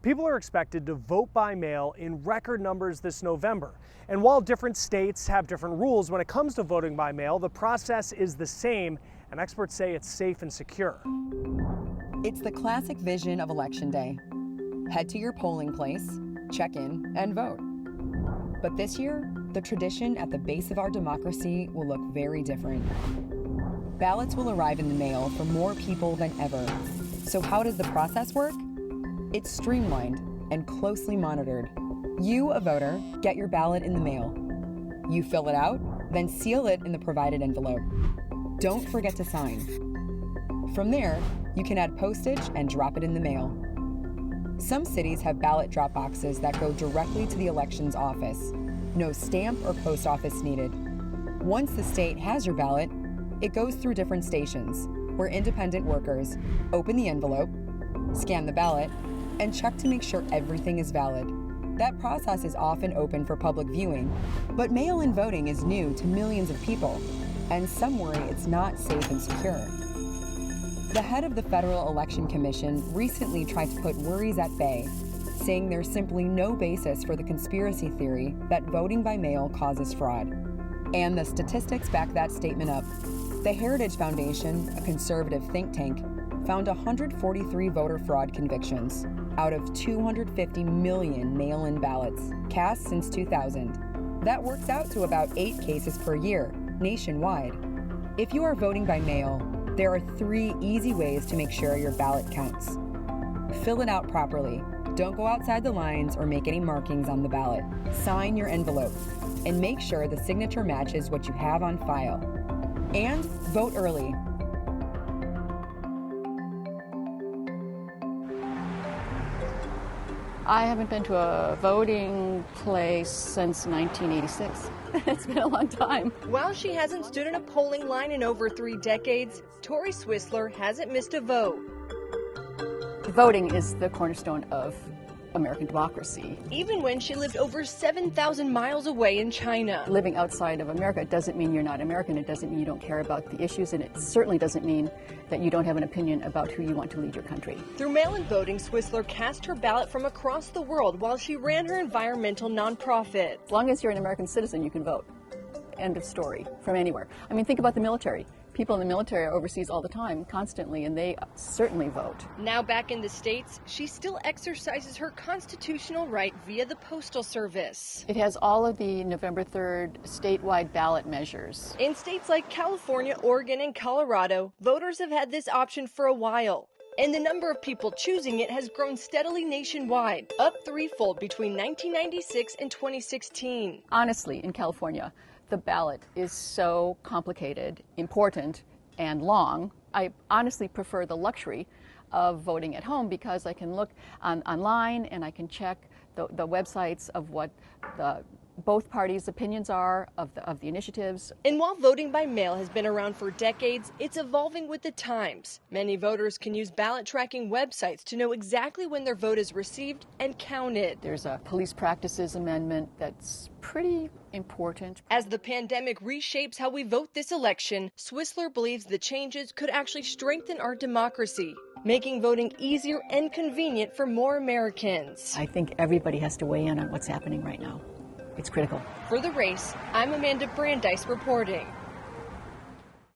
People are expected to vote by mail in record numbers this November. And while different states have different rules when it comes to voting by mail, the process is the same, and experts say it's safe and secure. It's the classic vision of Election Day. Head to your polling place, check in, and vote. But this year, the tradition at the base of our democracy will look very different. Ballots will arrive in the mail for more people than ever. So how does the process work? It's streamlined and closely monitored. You, a voter, get your ballot in the mail. You fill it out, then seal it in the provided envelope. Don't forget to sign. From there, you can add postage and drop it in the mail. Some cities have ballot drop boxes that go directly to the elections office. No stamp or post office needed. Once the state has your ballot, it goes through different stations where independent workers open the envelope, scan the ballot, and check to make sure everything is valid. That process is often open for public viewing, but mail-in voting is new to millions of people, and some worry it's not safe and secure. The head of the Federal Election Commission recently tried to put worries at bay, saying there's simply no basis for the conspiracy theory that voting by mail causes fraud. And the statistics back that statement up. The Heritage Foundation, a conservative think tank, found 143 voter fraud convictions out of 250 million mail-in ballots cast since 2000. That works out to about 8 cases per year, nationwide. If you are voting by mail, there are 3 easy ways to make sure your ballot counts. Fill it out properly. Don't go outside the lines or make any markings on the ballot. Sign your envelope and make sure the signature matches what you have on file. And vote early. I haven't been to a voting place since 1986. It's been a long time. While she hasn't stood in a polling line in over 3 decades, Tori Swissler hasn't missed a vote. Voting is the cornerstone of American democracy. Even when she lived over 7,000 miles away in China. Living outside of America doesn't mean you're not American. It doesn't mean you don't care about the issues, and it certainly doesn't mean that you don't have an opinion about who you want to lead your country. Through mail-in voting, Swissler cast her ballot from across the world while she ran her environmental nonprofit. As long as you're an American citizen, you can vote. End of story. From anywhere. I mean, think about the military. People in the military are overseas all the time, constantly, and they certainly vote. Now back in the States, she still exercises her constitutional right via the Postal Service. It has all of the November 3rd statewide ballot measures. In states like California, Oregon, and Colorado, voters have had this option for a while. And the number of people choosing it has grown steadily nationwide, up 3-fold between 1996 and 2016. Honestly, in California, the ballot is so complicated, important, and long. I honestly prefer the luxury of voting at home because I can look online and I can check the websites of what both parties' opinions are of the initiatives. And while voting by mail has been around for decades, it's evolving with the times. Many voters can use ballot tracking websites to know exactly when their vote is received and counted. There's a police practices amendment that's pretty important. As the pandemic reshapes how we vote this election, Swissler believes the changes could actually strengthen our democracy, making voting easier and convenient for more Americans. I think everybody has to weigh in on what's happening right now. It's critical. For The Race, I'm Amanda Brandeis reporting.